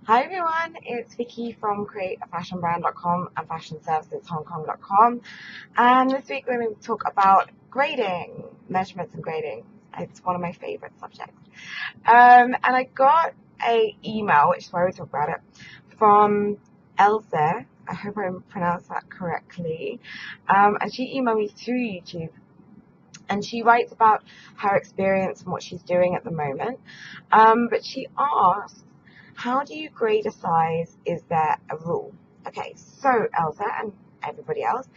Hi everyone, it's Vicky from createafashionbrand.com and fashionserviceshongkong.com, and this week we're going to talk about grading, measurements and grading. It's one of my favorite subjects. And I got a email, which is why we talk about it, from Elsa. I hope I pronounced that correctly. And she emailed me through YouTube. And she writes about her experience and what she's doing at the moment. But she asks, how do you grade a size? Is there a rule? Okay, so Elsa and everybody else,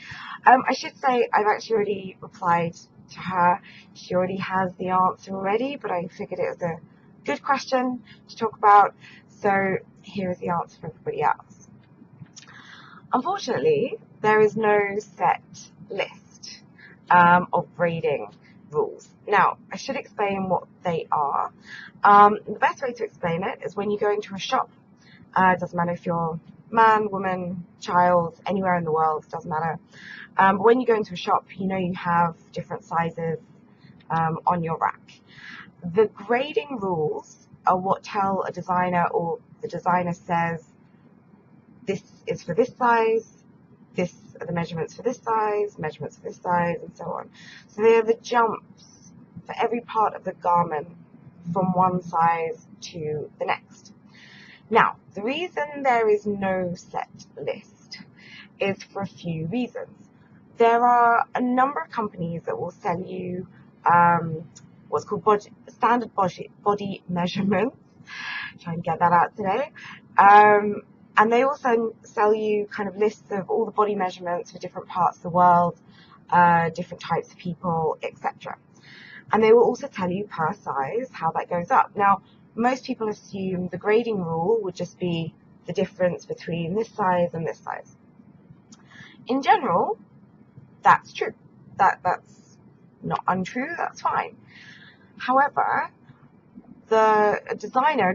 I should say I've actually already replied to her. She already has the answer already, but I figured it was a good question to talk about. So here is the answer for everybody else. Unfortunately, there is no set list of grading rules. Now, I should explain what they are. The best way to explain it is when you go into a shop. It doesn't matter if you're man, woman, child, anywhere in the world, it doesn't matter. But when you go into a shop, you know you have different sizes on your rack. The grading rules are what tell a designer, or the designer says, this is for this size, this are the measurements for this size, measurements for this size, and so on. So they are the jumps for every part of the garment from one size to the next. Now, the reason there is no set list is for a few reasons. There are a number of companies that will sell you what's called standard body measurements. Try and get that out today. And they also sell you kind of lists of all the body measurements for different parts of the world, different types of people, etc. And they will also tell you per size how that goes up. Now, most people assume the grading rule would just be the difference between this size and this size. In general, that's true. That's not untrue, that's fine. However, a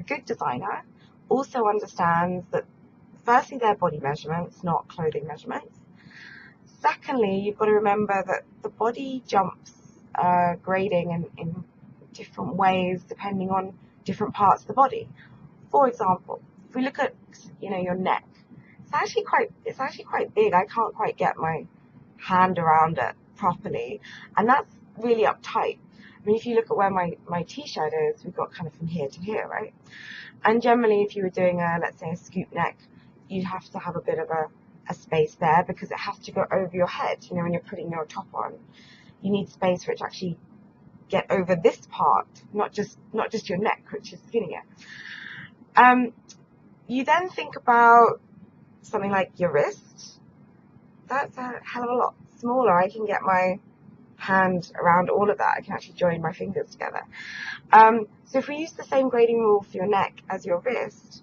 good designer, also understands that firstly, they're body measurements, not clothing measurements. Secondly, you've got to remember that the body jumps grading in different ways depending on different parts of the body. For example, if we look at your neck, it's actually quite big. I can't quite get my hand around it properly, and that's really uptight. I mean, if you look at where my t-shirt is, we've got kind of from here to here, right? And generally, if you were doing let's say a scoop neck, you'd have to have a bit of a space there because it has to go over your head. When you're putting your top on, you need space for it to actually get over this part, not just your neck, which is skinnier. You then think about something like your wrist. That's a hell of a lot smaller. I can get my hand around all of that. I can actually join my fingers together. So if we use the same grading rule for your neck as your wrist,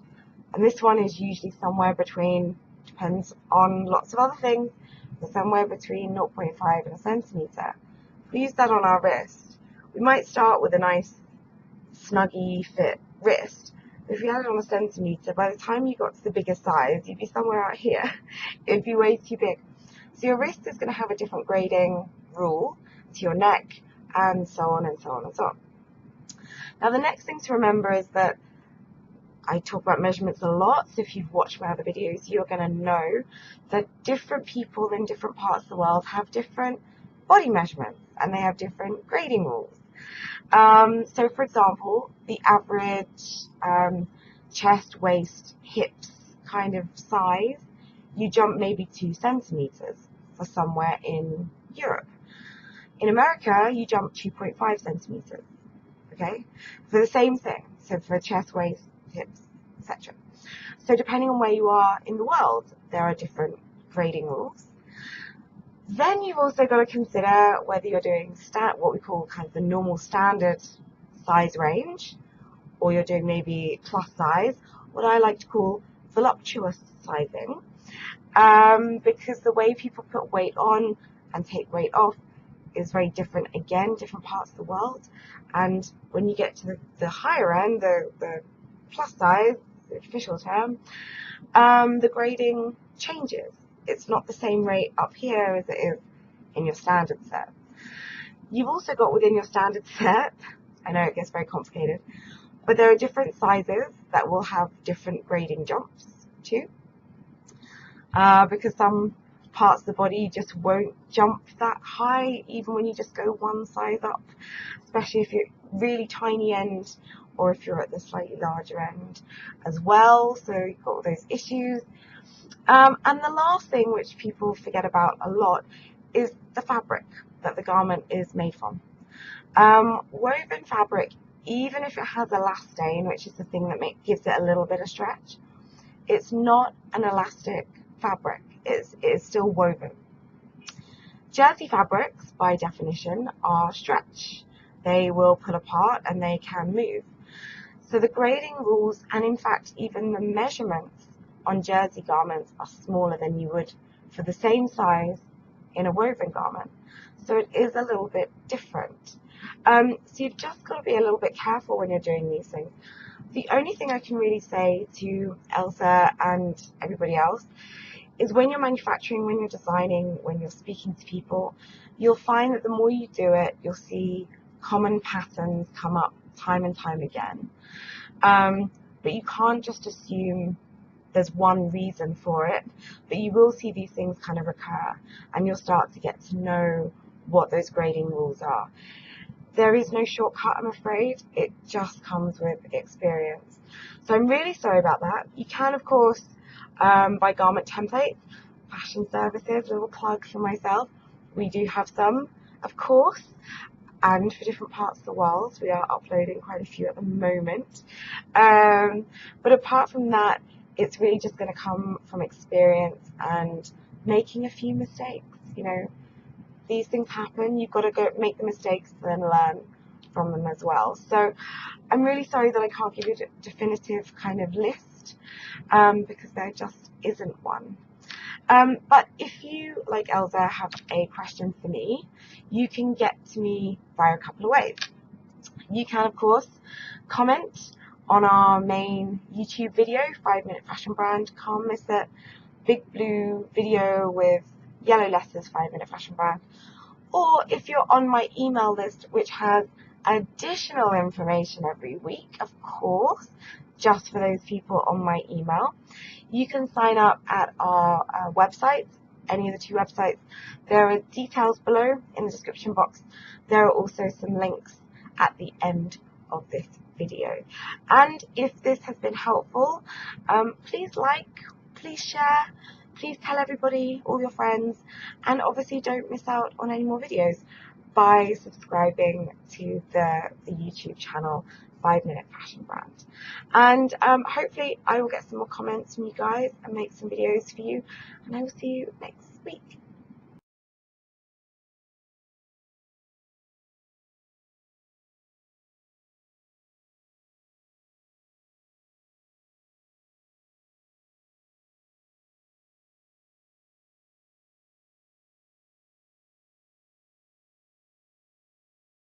and this one is usually somewhere between, depends on lots of other things, but somewhere between 0.5 and a centimetre. If we use that on our wrist, we might start with a nice snuggy fit wrist. But if we had it on a centimetre, by the time you got to the bigger size, you'd be somewhere out here. It'd be way too big. So your wrist is going to have a different grading rule to your neck, and so on and so on and so on. Now the next thing to remember is that I talk about measurements a lot, so if you've watched my other videos, you're going to know that different people in different parts of the world have different body measurements, and they have different grading rules. So for example, the average chest, waist, hips kind of size, you jump maybe 2 centimeters for somewhere in Europe. In America, you jump 2.5 centimeters, okay, for the same thing. So for chest, waist, hips, etc. So depending on where you are in the world, there are different grading rules. Then you've also got to consider whether you're doing what we call kind of the normal standard size range, or you're doing maybe plus size, what I like to call voluptuous sizing, because the way people put weight on and take weight off is very different, again, different parts of the world. And when you get to the higher end, the plus size, the official term, the grading changes. It's not the same rate up here as it is in your standard set. You've also got within your standard set, I know it gets very complicated, But there are different sizes that will have different grading jumps too, because some parts of the body just won't jump that high even when you just go one size up, especially if you're really tiny end or if you're at the slightly larger end as well. So you've got all those issues. And the last thing which people forget about a lot is the fabric that the garment is made from. Woven fabric, even if it has elastane, which is the thing that gives it a little bit of stretch, it's not an elastic fabric. It's still woven. Jersey fabrics, by definition, are stretch. They will pull apart and they can move. So the grading rules, and in fact even the measurements on jersey garments, are smaller than you would for the same size in a woven garment. So it is a little bit different. So you've just got to be a little bit careful when you're doing these things. The only thing I can really say to Elsa and everybody else is when you're manufacturing, when you're designing, when you're speaking to people, you'll find that the more you do it, you'll see common patterns come up time and time again. But you can't just assume there's one reason for it, but you will see these things kind of recur, and you'll start to get to know what those grading rules are. There is no shortcut, I'm afraid. It just comes with experience. So I'm really sorry about that. You can, of course, buy garment templates, fashion services, little plug for myself. We do have some, of course, and for different parts of the world. We are uploading quite a few at the moment. But apart from that, it's really just going to come from experience and making a few mistakes. You know, these things happen. You've got to go make the mistakes and then learn from them as well. So I'm really sorry that I can't give you a definitive kind of list, because there just isn't one. But if you, like Elsa, have a question for me, you can get to me via a couple of ways. You can, of course, comment on our main YouTube video, 5 Minute Fashion Brand. Can't miss it. Big blue video with yellow letters, 5 Minute Fashion Brand. Or if you're on my email list, which has additional information every week, of course, just for those people on my email, you can sign up at our website, any of the 2 websites. There are details below in the description box. There are also some links at the end of this video. And if this has been helpful, please like, please share, please tell everybody, all your friends, and obviously don't miss out on any more videos by subscribing to the YouTube channel 5 Minute Fashion Brand. And hopefully I will get some more comments from you guys and make some videos for you, and I will see you next week.